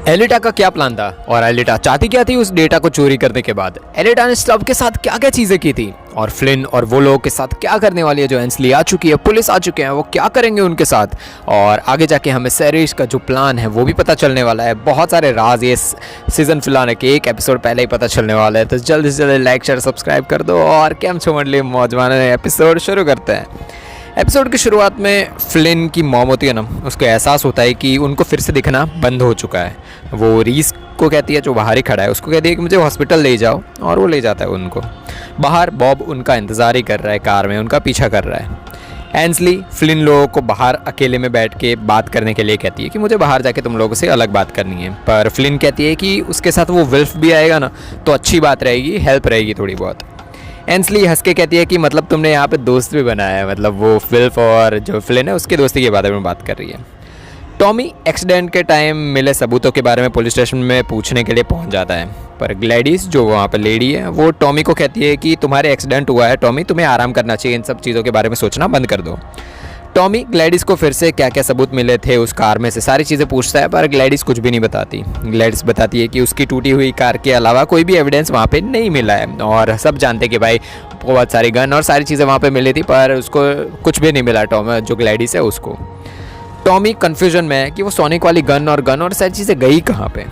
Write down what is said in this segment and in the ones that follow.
Elita का क्या plan था और एलिटा चाहती क्या थी उस डेटा को चोरी करने के बाद? एलिटा ने स्टब के साथ क्या क्या चीजें की थी और फ्लिन और वो लोगों के साथ क्या करने वाली है? जो एंसली आ चुकी है, पुलिस आ चुके हैं, वो क्या करेंगे उनके साथ? और आगे जाके हमें सेरिस का जो प्लान है वो भी पता चलने वाला है। बहुत सारे राज ये सीजन फिलहाल के एक एपिसोड पहले ही पता चलने वाला है। तो जल्दी से जल्दी लाइक शेयर सब्सक्राइब कर दो और कैम छो मंडली मौजवान एपिसोड शुरू करते हैं। एपिसोड की शुरुआत में फ्लिन की मॉम होती है ना, उसको एहसास होता है कि उनको फिर से दिखना बंद हो चुका है। वो रीस को कहती है, जो बाहर ही खड़ा है, उसको कहती है कि मुझे हॉस्पिटल ले जाओ, और वो ले जाता है उनको। बाहर बॉब उनका इंतज़ार ही कर रहा है, कार में उनका पीछा कर रहा है। एंसली फ्लिन लोगों को बाहर अकेले में बैठ के बात करने के लिए कहती है कि मुझे बाहर जाके तुम लोगों से अलग बात करनी है। पर फ्लिन कहती है कि उसके साथ वो विल्फ भी आएगा ना, तो अच्छी बात रहेगी, हेल्प रहेगी थोड़ी बहुत। एंसली हंस के कहती है कि मतलब तुमने यहाँ पे दोस्त भी बनाया है, मतलब वो विल्फ और जो फ्लिन है उसके दोस्ती के बारे में बात कर रही है। टॉमी एक्सीडेंट के टाइम मिले सबूतों के बारे में पुलिस स्टेशन में पूछने के लिए पहुंच जाता है। पर ग्लैडिस जो वहाँ पर लेडी है, वो टॉमी को कहती है कि तुम्हारे एक्सीडेंट हुआ है टॉमी, तुम्हें आराम करना चाहिए, इन सब चीज़ों के बारे में सोचना बंद कर दो। टॉमी ग्लैडिस को फिर से क्या क्या सबूत मिले थे उस कार में से सारी चीज़ें पूछता है, पर ग्लैडिस कुछ भी नहीं बताती। ग्लैडिस बताती है कि उसकी टूटी हुई कार के अलावा कोई भी एविडेंस वहाँ पे नहीं मिला है, और सब जानते कि भाई बहुत सारी गन और सारी चीज़ें वहाँ पे मिली थी, पर उसको कुछ भी नहीं मिला। टॉम जो ग्लैडिस है उसको, टॉमी कन्फ्यूजन में है कि वो सोनिक वाली गन और सारी चीज़ें गई कहाँ पे।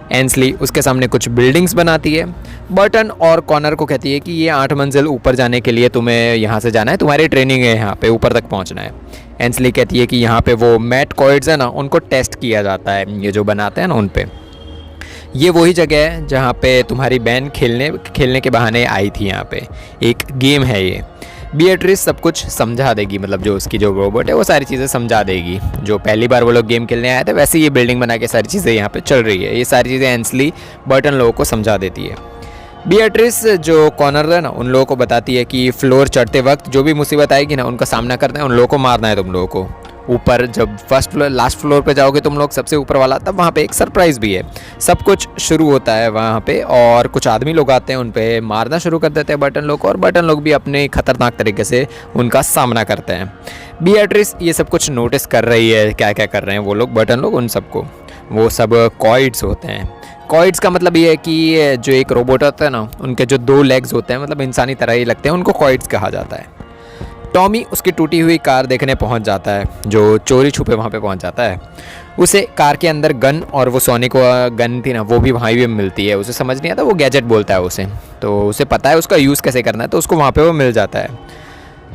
एंसली उसके सामने कुछ बिल्डिंग्स बनाती है। बर्टन और कॉनर को कहती है कि ये 8 मंजिल ऊपर जाने के लिए तुम्हें यहाँ से जाना है, तुम्हारी ट्रेनिंग है, यहाँ पे ऊपर तक पहुँचना है। एंसली कहती है कि यहाँ पे वो मैट कॉइड्स है ना, उनको टेस्ट किया जाता है, ये जो बनाते हैं ना उन पे। ये वही जगह है जहाँ पे तुम्हारी बहन खेलने के बहाने आई थी। यहाँ पे एक गेम है ये। बिएट्रिस सब कुछ समझा देगी, मतलब जो उसकी जो रोबोट है वो सारी चीज़ें समझा देगी। जो पहली बार वो लोग गेम खेलने आए थे, वैसे ये बिल्डिंग बना के सारी चीज़ें यहाँ पे चल रही है। ये सारी चीज़ें एंसली बर्टन लोगों को समझा देती है। बिएट्रिस जो कॉर्नर है ना, उन लोगों को बताती है कि फ्लोर चढ़ते वक्त जो भी मुसीबत आएगी ना, उनका सामना करना है, उन लोगों को मारना है तुम लोगों को। ऊपर जब लास्ट फ्लोर पे जाओगे तुम लोग, सबसे ऊपर वाला, तब वहाँ पे एक सरप्राइज़ भी है। सब कुछ शुरू होता है वहाँ पे, और कुछ आदमी लोग आते हैं, उन पे मारना शुरू कर देते हैं बर्टन लोग को, और बर्टन लोग भी अपने खतरनाक तरीके से उनका सामना करते हैं। बिएट्रिस ये सब कुछ नोटिस कर रही है, क्या क्या कर रहे हैं वो लोग, बर्टन लोग, उन सबको। वो सब कॉइड्स होते हैं। कॉइड्स का मतलब ये है कि जो एक रोबोट होता है ना, उनके जो 2 लेग्स होते हैं, मतलब इंसानी तरह ही लगते हैं, उनको कॉइड्स कहा जाता है। टॉमी उसकी टूटी हुई कार देखने पहुंच जाता है, जो चोरी छुपे वहाँ पे पहुंच जाता है। उसे कार के अंदर गन, और वो सोनिक गन थी ना, वो भी वहाँ भी मिलती है। उसे समझ नहीं आता, वो गैजेट बोलता है उसे, तो उसे पता है उसका यूज़ कैसे करना है, तो उसको वहाँ पे वो मिल जाता है।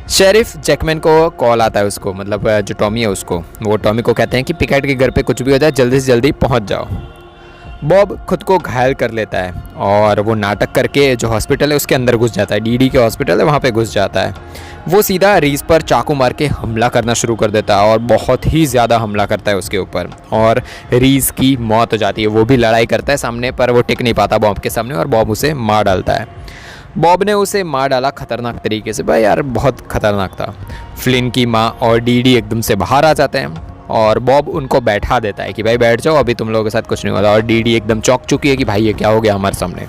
शेरिफ जैकमैन को कॉल आता है उसको, मतलब जो टॉमी है उसको। वो टॉमी को कहते हैं कि पिकेट के घर पे कुछ भी हो जाए जल्दी से जल्दी पहुँच जाओ। बॉब खुद को घायल कर लेता है और वो नाटक करके जो हॉस्पिटल है उसके अंदर घुस जाता है। डीडी के हॉस्पिटल है, वहाँ पे घुस जाता है। वो सीधा रीस पर चाकू मार के हमला करना शुरू कर देता है, और बहुत ही ज़्यादा हमला करता है उसके ऊपर, और रीस की मौत हो जाती है। वो भी लड़ाई करता है सामने, पर वो टिक नहीं पाता बॉब के सामने, और बॉब उसे मार डालता है। बॉब ने उसे मार डाला खतरनाक तरीके से, भाई यार बहुत खतरनाक था। फ्लिन की माँ और डीडी एकदम से बाहर आ जाते हैं, और बॉब उनको बैठा देता है कि भाई बैठ जाओ, अभी तुम लोगों के साथ कुछ नहीं होता। और डीडी एकदम चौंक चुकी है कि भाई ये क्या हो गया हमारे सामने।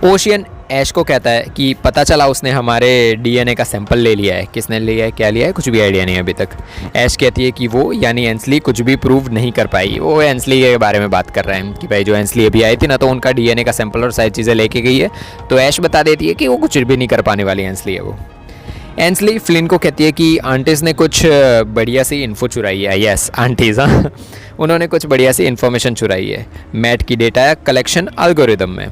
ओशियन ऐश को कहता है कि पता चला उसने हमारे डीएनए का सैंपल ले लिया है। किसने लिया है, क्या लिया है, कुछ भी आइडिया नहीं है अभी तक। ऐश कहती है कि वो यानी एंसली कुछ भी प्रूव नहीं कर पाई। वो एंसली के बारे में बात कर रहे हैं कि भाई जो एंसली अभी आई थी ना, तो उनका डीएनए का सैंपल और सारी चीज़ें लेके गई है। तो ऐश बता देती है कि वो कुछ भी नहीं कर पाने वाली एंसली है वो। एंसली फ्लिन को कहती है कि आंटीज़ ने कुछ बढ़िया सी इन्फो चुराई है। यस, आंटीज़, हाँ, उन्होंने कुछ बढ़िया सी इन्फॉर्मेशन चुराई है मैट की डेटा कलेक्शन एल्गोरिदम में।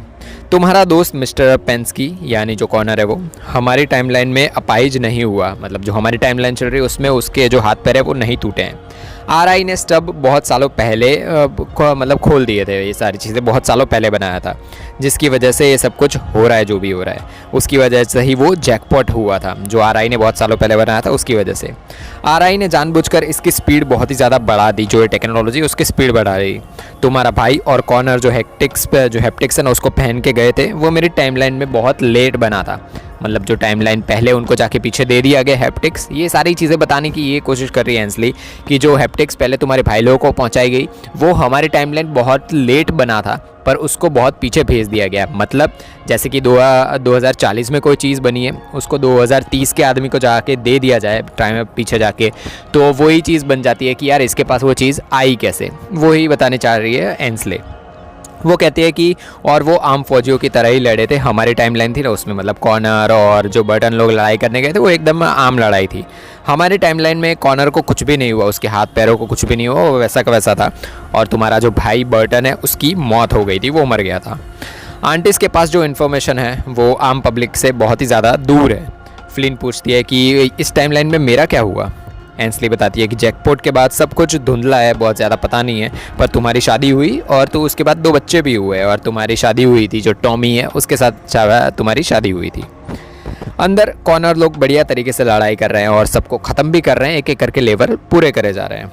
तुम्हारा दोस्त मिस्टर पेंस्की, यानी जो कॉर्नर है, वो हमारी टाइमलाइन में अपाइज नहीं हुआ, मतलब जो हमारी टाइमलाइन चल रही है उसमें उसके जो हाथ पैर है वो नहीं टूटे हैं। आरआई ने स्टब बहुत सालों पहले मतलब खोल दिए थे, ये सारी चीज़ें बहुत सालों पहले बनाया था, जिसकी वजह से ये सब कुछ हो रहा है जो भी हो रहा है। उसकी वजह से ही वो जैकपॉट हुआ था, जो आरआई ने बहुत सालों पहले बनाया था, उसकी वजह से। आरआई ने जानबूझकर इसकी स्पीड बहुत ही ज़्यादा बढ़ा दी, जो टेक्नोलॉजी उसकी स्पीड बढ़ा दी। तुम्हारा भाई और कॉर्नर जो हैप्टिक्स है ना, उसको पहन के गए थे, वो मेरी टाइमलाइन में बहुत लेट बना था। मतलब जो टाइमलाइन पहले उनको जाके पीछे दे दिया गया हैप्टिक्स, ये सारी चीज़ें बताने की ये कोशिश कर रही है एंसली कि जो हैप्टिक्स पहले तुम्हारे भाई लोगों को पहुंचाई गई वो हमारी टाइमलाइन बहुत लेट बना था पर उसको बहुत पीछे भेज दिया गया। मतलब जैसे कि 2040 में कोई चीज़ बनी है उसको 2030 के आदमी को जाके दे दिया जाए टाइम में पीछे जाके, तो वही चीज़ बन जाती है कि यार इसके पास वो चीज़ आई कैसे, वही बताने चाह रही है एंसले। वो कहती है कि और वो आम फौजियों की तरह ही लड़े थे, हमारी टाइमलाइन थी ना उसमें मतलब कॉनर और जो बर्टन लोग लड़ाई करने गए थे वो एकदम आम लड़ाई थी। हमारी टाइमलाइन में कॉनर को कुछ भी नहीं हुआ, उसके हाथ पैरों को कुछ भी नहीं हुआ, वो वैसा का वैसा था। और तुम्हारा जो भाई बर्टन है उसकी मौत हो गई थी, वो मर गया था। आंटिस के पास जो इन्फॉर्मेशन है वो आम पब्लिक से बहुत ही ज़्यादा दूर है। फ्लिन पूछती है कि इस टाइमलाइन में मेरा क्या हुआ। एंसली बताती है कि जैकपॉट के बाद सब कुछ धुंधला है, बहुत ज़्यादा पता नहीं है, पर तुम्हारी शादी हुई और तो उसके बाद 2 बच्चे भी हुए और तुम्हारी शादी हुई थी जो टॉमी है उसके साथ तुम्हारी शादी हुई थी। अंदर कॉनर लोग बढ़िया तरीके से लड़ाई कर रहे हैं और सबको ख़त्म भी कर रहे हैं, एक एक करके लेवल पूरे करे जा रहे हैं।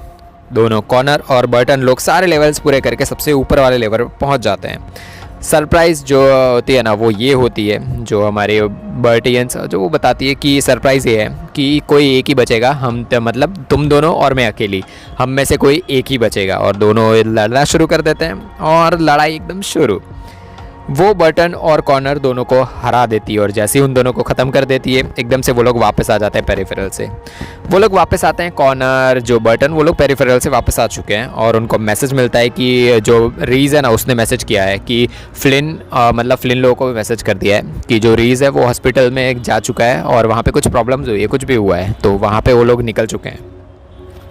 दोनों कॉनर और बर्टन लोग सारे लेवल्स पूरे करके सबसे ऊपर वाले लेवल पर पहुँच जाते हैं। सरप्राइज़ जो होती है ना वो ये होती है, जो हमारे बर्टियंस जो वो बताती है कि सरप्राइज़ ये है कि कोई एक ही बचेगा, मतलब तुम दोनों और मैं अकेली, हम में से कोई एक ही बचेगा। और दोनों लड़ना शुरू कर देते हैं और लड़ाई एकदम शुरू। वो बर्टन और कॉर्नर दोनों को हरा देती है और जैसे ही उन दोनों को ख़त्म कर देती है एकदम से वो लोग वापस आ जाते हैं पेरिफेरल से। वो लोग वापस आते हैं, कॉर्नर जो बर्टन वो लोग पेरिफेरल से वापस आ चुके हैं और उनको मैसेज मिलता है कि जो रीज़ है ना उसने मैसेज किया है कि फ्लिन मतलब फ्लिन लोगों को भी मैसेज कर दिया है कि जो रीज़ है वो हॉस्पिटल में जा चुका है और वहाँ पर कुछ प्रॉब्लम्स हुई है, कुछ भी हुआ है, तो वहाँ पर वो लोग निकल चुके हैं।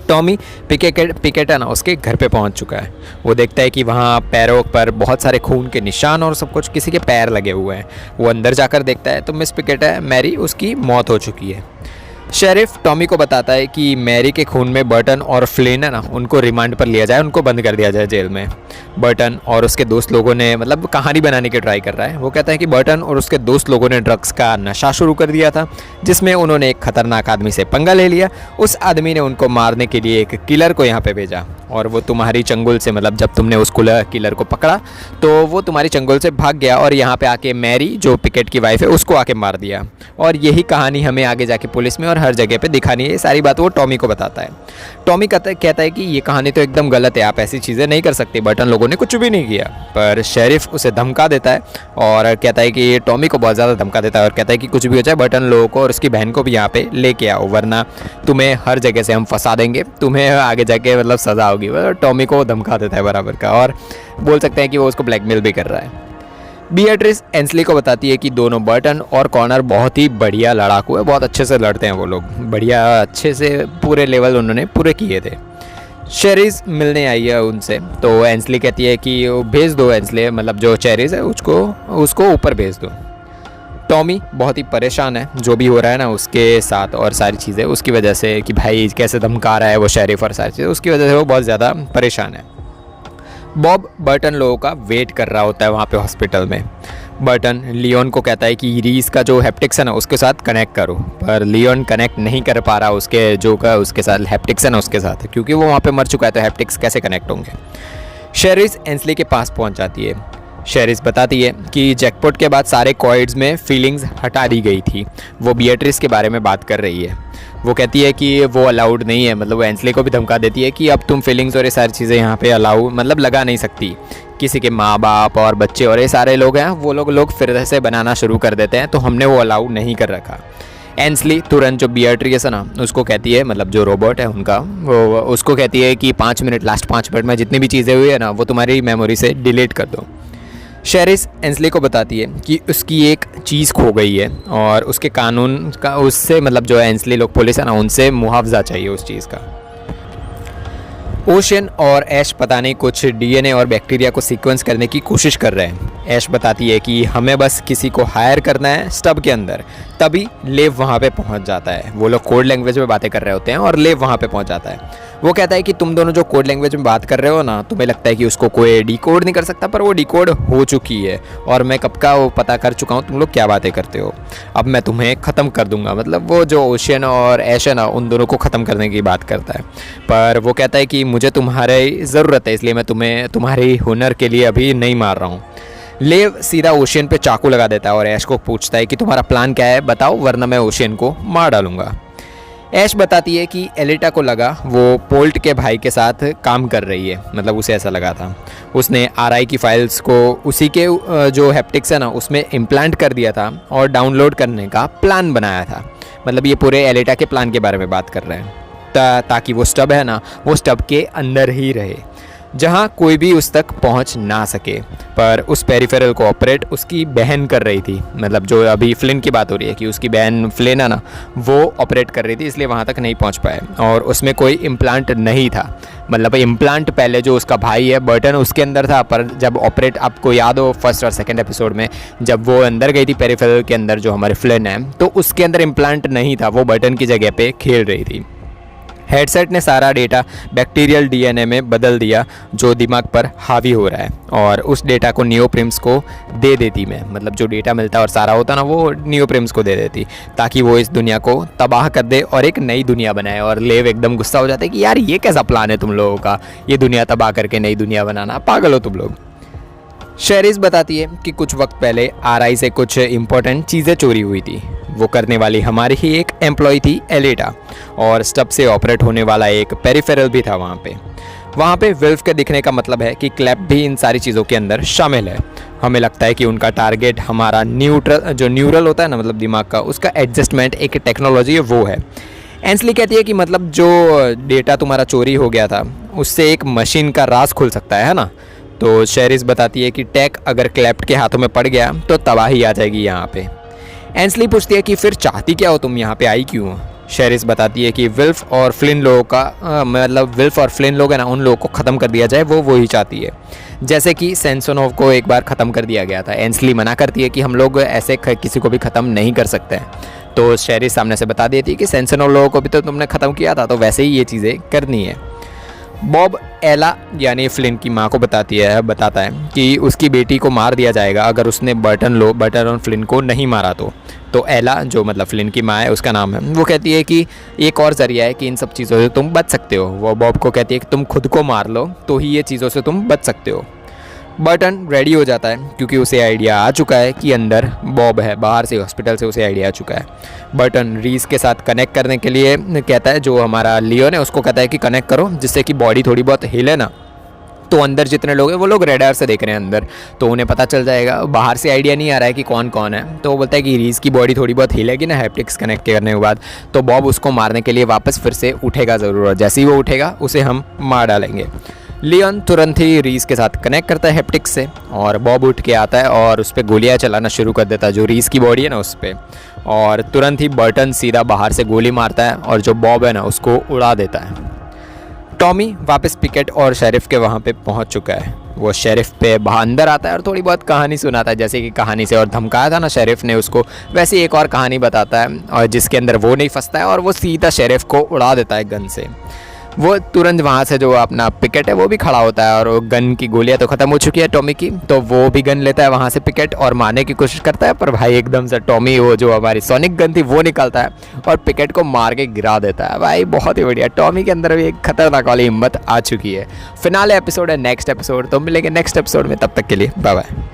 टॉमी पिकेट है ना उसके घर पे पहुंच चुका है। वो देखता है कि वहाँ पैरों पर बहुत सारे खून के निशान और सब कुछ, किसी के पैर लगे हुए हैं। वो अंदर जाकर देखता है तो मिस पिकेट है मैरी, उसकी मौत हो चुकी है। शेरिफ टॉमी को बताता है कि मैरी के खून में बर्टन और फ्लिन है ना उनको रिमांड पर लिया जाए, उनको बंद कर दिया जाए जेल में। बर्टन और उसके दोस्त लोगों ने मतलब कहानी बनाने की ट्राई कर रहा है। वो कहता है कि बर्टन और उसके दोस्त लोगों ने ड्रग्स का नशा शुरू कर दिया था जिसमें उन्होंने एक खतरनाक आदमी से पंगा ले लिया। उस आदमी ने उनको मारने के लिए एक किलर को यहाँ पे भेजा और वो तुम्हारी चंगुल से मतलब जब तुमने उस किलर को पकड़ा तो वो तुम्हारी चंगुल से भाग गया और यहाँ पे आके मैरी जो पिकेट की वाइफ है उसको आके मार दिया। और यही कहानी हमें आगे जाके पुलिस में और हर जगह पे दिखानी है। ये सारी बात वो टॉमी को बताता है। टॉमी कहता है कि ये कहानी तो एकदम गलत है, आप ऐसी चीज़ें नहीं कर सकते, बर्टन लोगों ने कुछ भी नहीं किया। पर शेरिफ उसे धमका देता है और कहता है कि टॉमी को बहुत ज़्यादा धमका देता है और कहता है कि कुछ भी हो जाए बर्टन लोगों को और उसकी बहन को भी यहाँ पे लेके आओ, वरना तुम्हें हर जगह से हम फंसा देंगे, तुम्हें आगे जाके मतलब सज़ा होगी। टॉमी को धमका देता है बराबर का और बोल सकते हैं कि वो उसको ब्लैकमेल भी कर रहा है। बीएट्रिस एंसली को बताती है कि दोनों बर्टन और कॉर्नर बहुत ही बढ़िया लड़ाकू है, बहुत अच्छे से लड़ते हैं वो लोग, बढ़िया अच्छे से पूरे लेवल उन्होंने पूरे किए थे। शेरीज मिलने आई है उनसे तो एंसली कहती है कि भेज दो एंसली, मतलब जो चेरीज है उसको ऊपर भेज दो। टॉमी बहुत ही परेशान है जो भी हो रहा है ना उसके साथ और सारी चीज़ें उसकी वजह से कि भाई कैसे धमका रहा है वो शेरिफ और सारी चीज़ें, उसकी वजह से वो बहुत ज़्यादा परेशान है। बॉब बर्टन लोगों का वेट कर रहा होता है वहाँ पे हॉस्पिटल में। बर्टन लियोन को कहता है कि रीस का जो हैप्टिक्स है ना उसके साथ कनेक्ट करो, पर लियोन कनेक्ट नहीं कर पा रहा उसके साथ हैप्टिक्स है ना उसके साथ, क्योंकि वो वहाँ पे मर चुका है तो हैप्टिक्स कैसे कनेक्ट होंगे। शेरिस एंसली के पास पहुँच जाती है। शेरिस बताती है कि जैकपॉट के बाद सारे कॉइड्स में फीलिंग्स हटा दी गई थी। वो बीएट्रिस के बारे में बात कर रही है। वो कहती है कि वो अलाउड नहीं है, मतलब वो एंसली को भी धमका देती है कि अब तुम फीलिंग्स और ये सारी चीज़ें यहाँ पे अलाउ मतलब लगा नहीं सकती। किसी के माँ बाप और बच्चे और ये सारे लोग हैं वो लोग फिर से बनाना शुरू कर देते हैं, तो हमने वो अलाउ नहीं कर रखा। एंसली तुरंत जो बीएट्रिस है ना उसको कहती है, मतलब जो रोबोट है उनका, वो उसको कहती है कि 5 मिनट लास्ट 5 मिनट में जितनी भी चीज़ें हुई है ना वो तुम्हारी मेमोरी से डिलीट कर दो। शेरिस एंसली को बताती है कि उसकी एक चीज़ खो गई है और उसके कानून का उससे मतलब जो एंसली लोग पुलिस है ना उनसे मुआवजा चाहिए उस चीज़ का। ओशियन और ऐश पता नहीं कुछ डीएनए और बैक्टीरिया को सीक्वेंस करने की कोशिश कर रहे हैं। ऐश बताती है कि हमें बस किसी को हायर करना है स्टब के अंदर, तभी लेव वहाँ पे पहुँच जाता है। वो लोग कोड लैंग्वेज में बातें कर रहे होते हैं और लेव वहाँ पे पहुँच जाता है। वो कहता है कि तुम दोनों जो कोड लैंग्वेज में बात कर रहे हो ना, तुम्हें लगता है कि उसको कोई डिकोड नहीं कर सकता, पर वो डिकोड हो चुकी है और मैं कब का वो पता कर चुका हूँ तुम लोग क्या बातें करते हो। अब मैं तुम्हें ख़त्म कर दूंगा। मतलब वो जो ओशियन और ऐश है ना उन दोनों को ख़त्म करने की बात करता है, पर वो कहता है कि मुझे तुम्हारी ज़रूरत है, इसलिए मैं तुम्हें तुम्हारी हुनर के लिए अभी नहीं मार रहा हूँ। लेव सीधा ओशियन पे चाकू लगा देता है और ऐश को पूछता है कि तुम्हारा प्लान क्या है बताओ, वरना मैं ओशियन को मार डालूंगा। ऐश बताती है कि एलिटा को लगा वो पोल्ट के भाई के साथ काम कर रही है, मतलब उसे ऐसा लगा था। उसने आरआई की फाइल्स को उसी के जो हैप्टिक्स है ना उसमें इम्प्लांट कर दिया था और डाउनलोड करने का प्लान बनाया था। मतलब ये पूरे एलिटा के प्लान के बारे में बात कर रहे हैं ताकि वो स्टब है ना वो स्टब के अंदर ही रहे, जहाँ कोई भी उस तक पहुँच ना सके। पर उस पेरिफेरल को ऑपरेट उसकी बहन कर रही थी, मतलब जो अभी फ्लिन की बात हो रही है कि उसकी बहन फ्लिन है ना वो ऑपरेट कर रही थी, इसलिए वहाँ तक नहीं पहुँच पाए। और उसमें कोई इम्प्लांट नहीं था, मतलब इम्प्लांट पहले जो उसका भाई है बर्टन उसके अंदर था, पर जब ऑपरेट आपको याद हो फर्स्ट और सेकेंड एपिसोड में जब वो अंदर गई थी पेरिफेरल के अंदर जो हमारे फ्लिन है, तो उसके अंदर इम्प्लांट नहीं था, वो बर्टन की जगह पे खेल रही थी। हेडसेट ने सारा डेटा बैक्टीरियल डीएनए में बदल दिया जो दिमाग पर हावी हो रहा है, और उस डेटा को नियोप्रिम्स को दे देती मैं, मतलब जो डेटा मिलता और सारा होता ना वो नियोप्रिम्स को दे देती ताकि वो इस दुनिया को तबाह कर दे और एक नई दुनिया बनाए। और लेव एकदम गुस्सा हो जाता है कि यार ये कैसा प्लान है तुम लोगों का, ये दुनिया तबाह करके नई दुनिया बनाना, पागल हो तुम लोग। शेरिस बताती है कि कुछ वक्त पहले आरआई से कुछ इंपॉर्टेंट चीज़ें चोरी हुई थी, वो करने वाली हमारी ही एक एम्प्लॉय थी एलिटा, और स्टब से ऑपरेट होने वाला एक पेरिफेरल भी था वहाँ पे विल्फ के दिखने का मतलब है कि क्लैप भी इन सारी चीज़ों के अंदर शामिल है। हमें लगता है कि उनका टारगेट हमारा न्यूरल होता है ना, मतलब दिमाग का, उसका एडजस्टमेंट एक टेक्नोलॉजी है वो है। एंसली कहती है कि मतलब जो डेटा तुम्हारा चोरी हो गया था उससे एक मशीन का राज खुल सकता है ना। तो शेरिस बताती है कि टेक अगर क्लैप्ट के हाथों में पड़ गया तो तबाही आ जाएगी यहाँ पे। एंसली पूछती है कि फिर चाहती क्या हो तुम, यहाँ पे आई क्यों हो। शेरिस बताती है कि विल्फ और फ्लिन लोगों का मतलब विल्फ और फ्लिन लोग हैं ना उन लोगों को ख़त्म कर दिया जाए, वो ही चाहती है, जैसे कि सेंसोनोव को एक बार ख़त्म कर दिया गया था। एंसली मना करती है कि हम लोग ऐसे किसी को भी ख़त्म नहीं कर सकते हैं। तो शेरिस सामने से बता देती है कि सेंसोनोव लोगों को भी तो तुमने ख़त्म किया था, तो वैसे ही ये चीज़ें करनी है। बॉब एला यानी फ्लिन की माँ को बताता है कि उसकी बेटी को मार दिया जाएगा अगर उसने बर्टन और फ्लिन को नहीं मारा तो एला जो मतलब फ्लिन की माँ है उसका नाम है, वो कहती है कि एक और ज़रिया है कि इन सब चीज़ों से तुम बच सकते हो। वो बॉब को कहती है कि तुम खुद को मार लो तो ही ये चीज़ों से तुम बच सकते हो। बर्टन रेडी हो जाता है क्योंकि उसे आइडिया आ चुका है कि अंदर बॉब है, बाहर से हॉस्पिटल से उसे आइडिया आ चुका है। बर्टन रीस के साथ कनेक्ट करने के लिए कहता है, जो हमारा लियोन है उसको कहता है कि कनेक्ट करो जिससे कि बॉडी थोड़ी बहुत हिले ना, तो अंदर जितने लोग हैं वो लोग रेडार से देख रहे हैं अंदर, तो उन्हें पता चल जाएगा। बाहर से आइडिया नहीं आ रहा है कि कौन कौन है, तो वो बोलता है कि रीस की बॉडी थोड़ी बहुत हिलेगी ना हैप्टिक्स कनेक्ट करने के बाद, तो बॉब उसको मारने के लिए वापस फिर से उठेगा ज़रूर, और जैसे ही वो उठेगा उसे हम मार डालेंगे। लियोन तुरंत ही रीस के साथ कनेक्ट करता है हैप्टिक्स से, और बॉब उठ के आता है और उस पर गोलियाँ चलाना शुरू कर देता है जो रीस की बॉडी है ना उस पर, और तुरंत ही बर्टन सीधा बाहर से गोली मारता है और जो बॉब है ना उसको उड़ा देता है। टॉमी वापस पिकेट और शेरिफ के वहाँ पे पहुँच चुका है। वो शेरिफ पे बाहर अंदर आता है और थोड़ी बहुत कहानी सुनाता है, जैसे कि कहानी से और धमकाया था ना शेरिफ ने उसको, वैसे एक और कहानी बताता है और जिसके अंदर वो नहीं फंसता है, और वो सीधा शेरिफ को उड़ा देता है गन से। वो तुरंत वहाँ से जो अपना पिकेट है वो भी खड़ा होता है, और वो गन की गोलियाँ तो ख़त्म हो चुकी है टॉमी की, तो वो भी गन लेता है वहाँ से पिकेट और मारने की कोशिश करता है, पर भाई एकदम से टॉमी वो जो हमारी सोनिक गन थी वो निकालता है और पिकेट को मार के गिरा देता है। भाई बहुत ही बढ़िया, टॉमी के अंदर भी एक खतरनाक वाली हिम्मत आ चुकी है। फिनाले एपिसोड है नेक्स्ट एपिसोड, तो मिलेंगे नेक्स्ट एपिसोड में, तब तक के लिए बाय बाय।